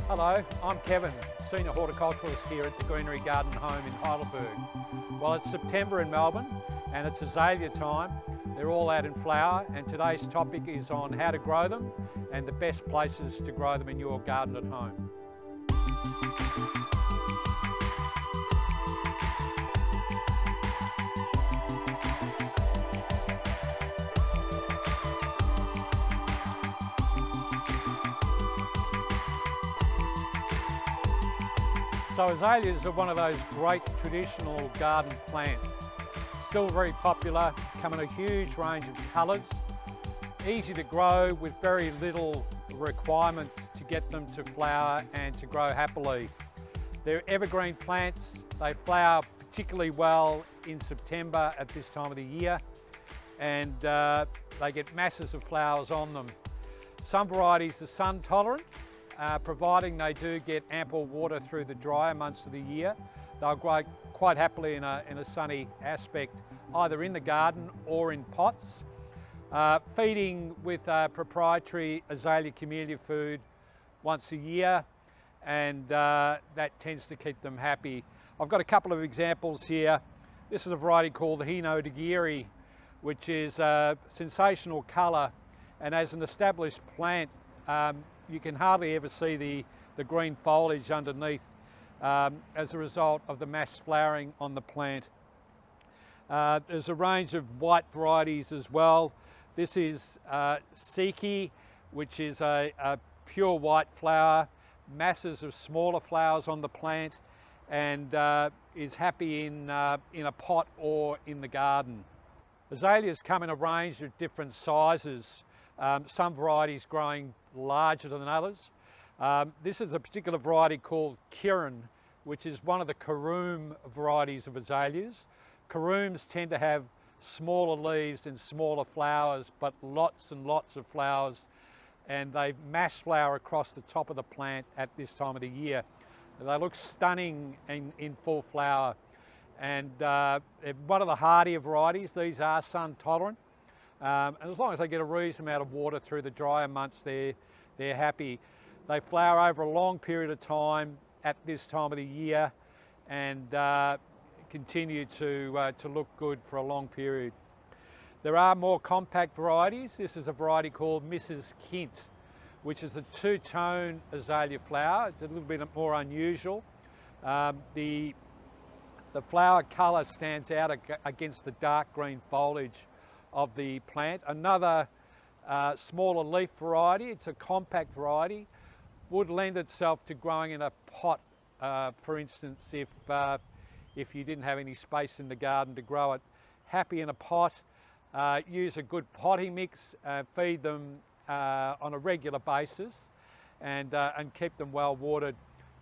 Hello, I'm Kevin, Senior Horticulturalist here at the Greenery Garden Home in Heidelberg. Well, it's September in Melbourne and it's azalea time. They're all out in flower, and today's topic is on how to grow them and the best places to grow them in your garden at home. So azaleas are one of those great traditional garden plants. Still very popular, come in a huge range of colours. Easy to grow with very little requirements to get them to flower and to grow happily. They're evergreen plants. They flower particularly well in September at this time of the year, and they get masses of flowers on them. Some varieties are sun tolerant. Providing they do get ample water through the drier months of the year, they'll grow quite happily in a sunny aspect, either in the garden or in pots. Feeding with proprietary azalea camellia food once a year, and that tends to keep them happy. I've got a couple of examples here. This is a variety called the Hinode Giri, which is a sensational colour, and as an established plant, you can hardly ever see the green foliage underneath as a result of the mass flowering on the plant. There's a range of white varieties as well. This is Seikai, which is a pure white flower, masses of smaller flowers on the plant, and is happy in a pot or in the garden. Azaleas come in a range of different sizes. Some varieties growing larger than others. This is a particular variety called Kirin, which is one of the Karoom varieties of azaleas. Karooms tend to have smaller leaves and smaller flowers, but lots and lots of flowers, and they mass flower across the top of the plant at this time of the year. They look stunning in full flower, and one of the hardier varieties. These are sun tolerant. And as long as they get a reasonable amount of water through the drier months, they're happy. They flower over a long period of time at this time of the year, and continue to look good for a long period. There are more compact varieties. This is a variety called Mrs. Kint, which is a two-tone azalea flower. It's a little bit more unusual. The flower colour stands out against the dark green foliage of the plant. Another smaller leaf variety. It's a compact variety. Would lend itself to growing in a pot, for instance, if you didn't have any space in the garden to grow it. Happy in a pot. Use a good potting mix. Feed them on a regular basis, and keep them well watered.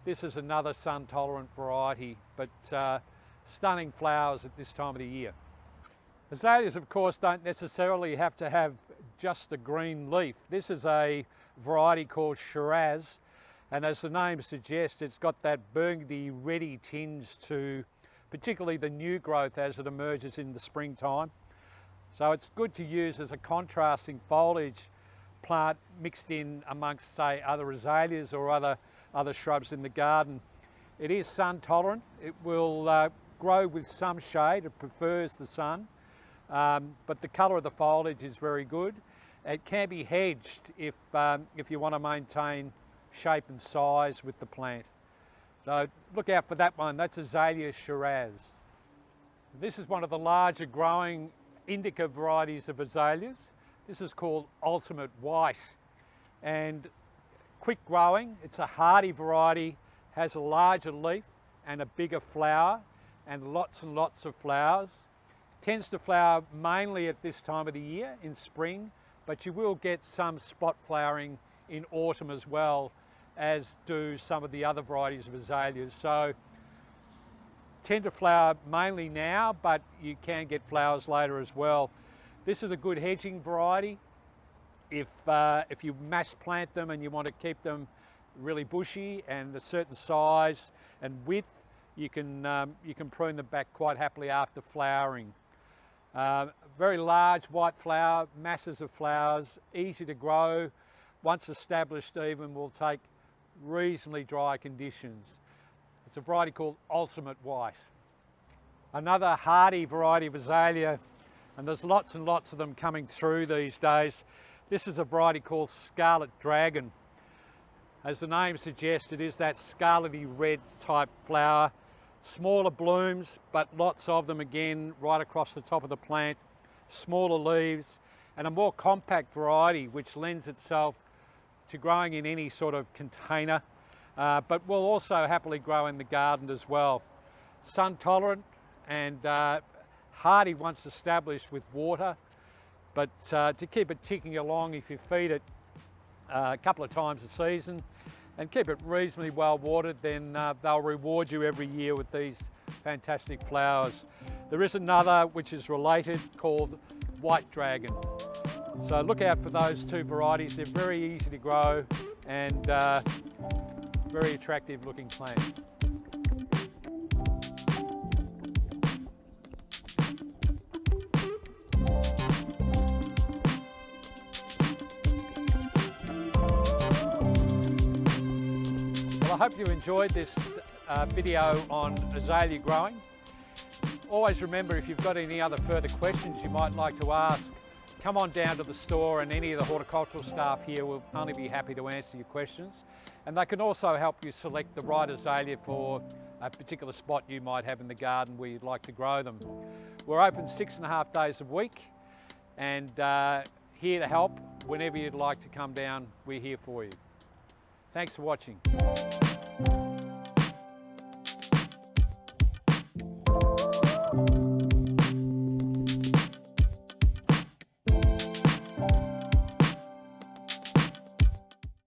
This is another sun tolerant variety, but stunning flowers at this time of the year. Azaleas, of course, don't necessarily have to have just a green leaf. This is a variety called Shiraz, and as the name suggests, it's got that burgundy reddy tinge to particularly the new growth as it emerges in the springtime. So it's good to use as a contrasting foliage plant mixed in amongst, say, other azaleas or other shrubs in the garden. It is sun tolerant. It will grow with some shade. It prefers the sun. But the colour of the foliage is very good. It can be hedged if you want to maintain shape and size with the plant. So look out for that one. That's Azalea Shiraz. This is one of the larger growing indica varieties of azaleas. This is called Ultimate White, and quick growing. It's a hardy variety, has a larger leaf and a bigger flower, and lots of flowers. Tends to flower mainly at this time of the year, in spring, but you will get some spot flowering in autumn as well, as do some of the other varieties of azaleas. So tend to flower mainly now, but you can get flowers later as well. This is a good hedging variety. If you mass plant them and you want to keep them really bushy and a certain size and width, you can prune them back quite happily after flowering. Very large white flower, masses of flowers, easy to grow. Once established even, will take reasonably dry conditions. It's a variety called Ultimate White. Another hardy variety of azalea, and there's lots and lots of them coming through these days. This is a variety called Scarlet Dragon. As the name suggests, it is that scarlety red type flower. Smaller blooms, but lots of them again right across the top of the plant. Smaller leaves, and a more compact variety which lends itself to growing in any sort of container, but will also happily grow in the garden as well. Sun tolerant and hardy once established with water, but to keep it ticking along, if you feed it a couple of times a season and keep it reasonably well watered, then they'll reward you every year with these fantastic flowers. There is another which is related called White Dragon. So look out for those two varieties. They're very easy to grow and very attractive looking plants. I hope you enjoyed this video on azalea growing. Always remember, if you've got any other further questions you might like to ask, come on down to the store and any of the horticultural staff here will only be happy to answer your questions. And they can also help you select the right azalea for a particular spot you might have in the garden where you'd like to grow them. We're open 6.5 days a week and here to help whenever you'd like to come down. We're here for you. Thanks for watching.